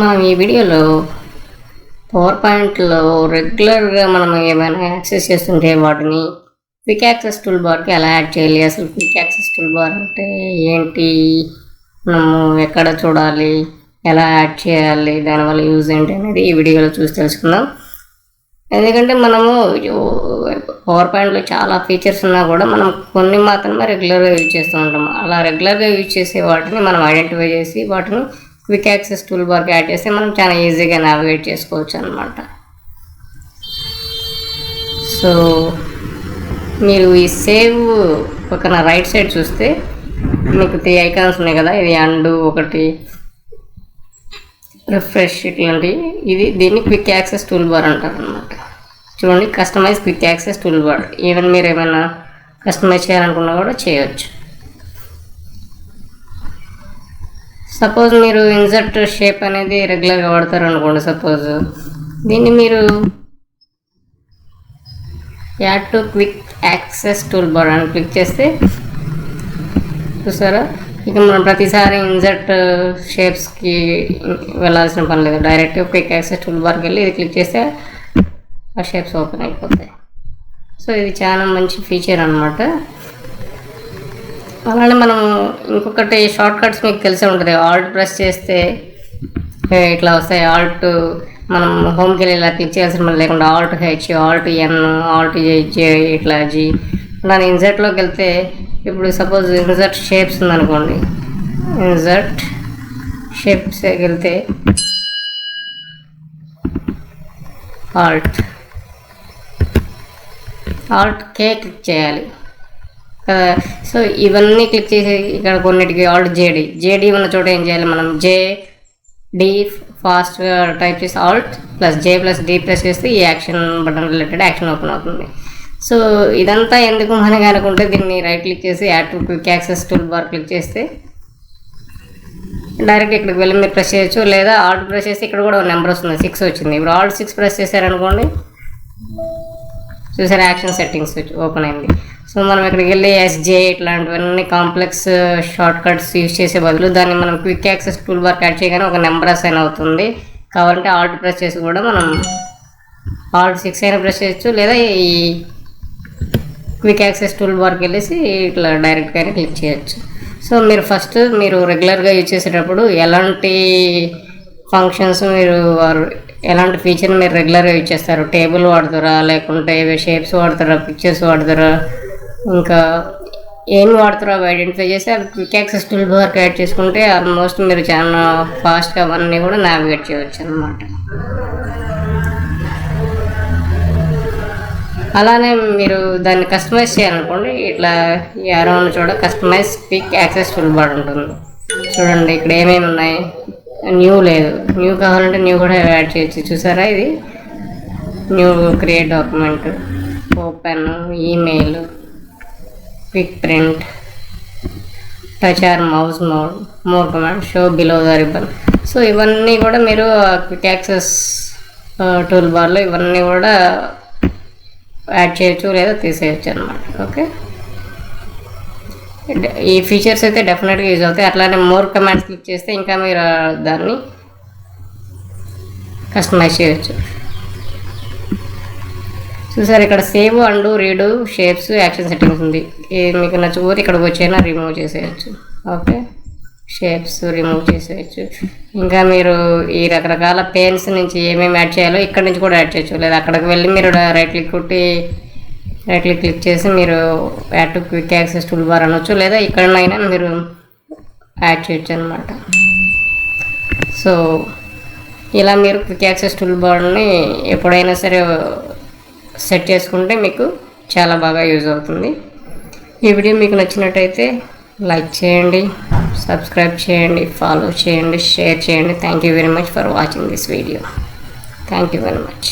మనం ఈ వీడియోలో పవర్ పాయింట్లో రెగ్యులర్గా మనం ఏమైనా యాక్సెస్ చేస్తుంటే వాటిని క్విక్ యాక్సెస్ టూల్ బార్కి ఎలా యాడ్ చేయాలి, అసలు క్విక్ యాక్సెస్ టూల్ బార్ అంటే ఏంటి, మనము ఎక్కడ చూడాలి, ఎలా యాడ్ చేయాలి, దానివల్ల యూజ్ ఏంటి అనేది ఈ వీడియోలో చూసి తెలుసుకుందాం. ఎందుకంటే మనము పవర్ పాయింట్లో చాలా ఫీచర్స్ ఉన్నా కూడా మనం కొన్ని మాత్రమే రెగ్యులర్గా యూజ్ చేస్తూ ఉంటాము. అలా రెగ్యులర్గా యూజ్ చేసే వాటిని మనం ఐడెంటిఫై చేసి వాటిని క్విక్ యాక్సెస్ టూల్ బార్కి యాడ్ చేస్తే మనం చాలా ఈజీగా నావిగేట్ చేసుకోవచ్చు అన్నమాట. సో మీరు ఈ సేవ్ పక్కన రైట్ సైడ్ చూస్తే మీకు 3 ఐకాన్స్ ఉన్నాయి కదా, ఇది అండు, ఒకటి రిఫ్రెష్, ఇట్లాంటివి. దీన్ని క్విక్ యాక్సెస్ టూల్ బార్ అంటారు అన్నమాట. చూడండి, customise quick access tool bar. Even మీరు ఏమైనా కస్టమైజ్ చేయాలనుకున్నా కూడా చేయవచ్చు. సపోజ్ మీరు ఇన్సర్ట్ షేప్ అనేది రెగ్యులర్గా వాడతారు అనుకోండి. సపోజ్ దీన్ని మీరు add to quick access tool bar అని క్లిక్ చేస్తే చూసారా, ఇక మనం ప్రతిసారి ఇన్సర్ట్ షేప్స్కి వెళ్ళాల్సిన పని లేదు. డైరెక్ట్గా క్విక్ యాక్సెస్ టూల్ బార్కి వెళ్ళి ఇది క్లిక్ చేస్తే ఆ షేప్స్ ఓపెన్ అయిపోతాయి. సో ఇది చాలా మంచి ఫీచర్ అన్నమాట. అలానే మనం ఇంకొకటి షార్ట్ కట్స్ మీకు తెలిసే ఉంటుంది. ఆల్ట్ ప్రెస్ చేస్తే ఇట్లా వస్తాయి. ఆల్ట్ మనం హోమ్కి వెళ్ళి ఇలా క్లిక్ చేయాల్సిన పని లేకుండా ఆల్ట్ హెచ్, ఆల్ట్ ఎన్, ఆల్ట్ జే, ఇట్లా జీ. దాని ఇన్సర్ట్లోకి వెళ్తే ఇప్పుడు సపోజ్ ఇన్సర్ట్ షేప్స్ ఉందనుకోండి, ఇన్సర్ట్ షేప్స్ వెళ్తే ఆల్ట్ కే క్లిక్ చేయాలి కదా. సో ఇవన్నీ క్లిక్ చేసి ఇక్కడ కొన్నిటికి ఆల్ట్ జేడి ఉన్న చోట ఏం చేయాలి, మనం జేడి ఫాస్ట్గా టైప్ చేసి ఆల్ట్ ప్లస్ జే ప్లస్ డి ప్రెస్ చేస్తే ఈ action button related action open అవుతుంది. సో ఇదంతా ఎందుకు మనకి అనుకుంటే దీన్ని రైట్ క్లిక్ చేసి add to quick access tool bar click చేస్తే డైరెక్ట్ ఇక్కడికి వెళ్ళి మీరు ప్రెస్ చేయొచ్చు. లేదా ఆల్ట్ ప్రెస్ చేస్తే ఇక్కడ కూడా నెంబర్ వస్తుంది, 6 వచ్చింది. ఇప్పుడు ఆల్ట్ 6 ప్రెస్ చేశారనుకోండి, చూసారు యాక్షన్ సెట్టింగ్స్ ఓపెన్ అయింది. సో మనం ఇక్కడికి వెళ్ళి ఎస్జే ఇట్లాంటివన్నీ కాంప్లెక్స్ షార్ట్ కట్స్ యూజ్ చేసే బదులు దాన్ని మనం quick access tool bar add చేయగానే ఒక నెంబర్ అసైన్ అవుతుంది. కావాలంటే ఆల్ట్ ప్రెస్ చేసి కూడా మనం ఆల్ట్ 6 అయినా ప్రెస్ చేయొచ్చు, లేదా ఈ క్విక్ యాక్సెస్ టూల్ బార్కి వెళ్ళేసి ఇట్లా డైరెక్ట్గానే క్లిక్ చేయొచ్చు. సో మీరు ఫస్ట్ మీరు రెగ్యులర్గా యూజ్ చేసేటప్పుడు ఎలాంటి ఫంక్షన్స్ ఎలాంటి ఫీచర్ని మీరు రెగ్యులర్గా యూజ్ చేస్తారు, టేబుల్ వాడతారా, లేకుంటే షేప్స్ వాడతారా, పిక్చర్స్ వాడతారా, ఇంకా ఏం వాడతారో అవి ఐడెంటిఫై చేసి అవి క్విక్ యాక్సెస్ టూల్ బార్కి యాడ్ చేసుకుంటే ఆల్మోస్ట్ మీరు చాలా ఫాస్ట్గా అవన్నీ కూడా నావిగేట్ చేయవచ్చు అన్నమాట. అలానే మీరు దాన్ని కస్టమైజ్ చేయాలనుకోండి, ఇట్లా ఈ అరౌండ్ చూడ customise quick access tool bar ఉంటుంది. చూడండి ఇక్కడ ఏమేమి ఉన్నాయి. న్యూ లేదు, న్యూ కావాలంటే న్యూ కూడా యాడ్ చేయొచ్చు. చూసారా, ఇది new, create document, open, email, quick print, touch are mouse mode, more command, show below the ribbon. So ఇవన్నీ కూడా మీరు క్విక్ యాక్సెస్ టూల్ బార్లో ఇవన్నీ కూడా యాడ్ చేయొచ్చు లేదా తీసేయచ్చు అన్నమాట. ఓకే, ఈ ఫీచర్స్ అయితే డెఫినెట్గా యూజ్ అవుతాయి. అట్లానే మోర్ కమాండ్స్ క్లిక్ చేస్తే ఇంకా మీరు దాన్ని కస్టమైజ్ చేయొచ్చు. చూసారు, ఇక్కడ save, undo, redo, shapes, action settings ఉంది. మీకు నచ్చకపోతే ఇక్కడికి వచ్చైనా రిమూవ్ చేసేయచ్చు. ఓకే, షేప్స్ రిమూవ్ చేసేయచ్చు. ఇంకా మీరు ఈ రకరకాల పెన్స్ నుంచి ఏమేమి యాడ్ చేయాలో ఇక్కడ నుంచి కూడా యాడ్ చేయొచ్చు. లేదా అక్కడికి వెళ్ళి మీరు రైట్ క్లిక్ చేసి మీరు add to quick access tool bar అనొచ్చు, లేదా ఇక్కడనైనా మీరు యాడ్ చేయొచ్చు అనమాట. సో ఇలా మీరు క్విక్ యాక్సెస్ టూల్ బార్ని ఎప్పుడైనా సరే సెట్ చేసుకుంటే మీకు చాలా బాగా యూజ్ అవుతుంది. ఈ వీడియో మీకు నచ్చినట్టయితే లైక్ చేయండి, సబ్స్క్రైబ్ చేయండి, ఫాలో చేయండి, షేర్ చేయండి. Thank you very much for watching this video. Thank you very much.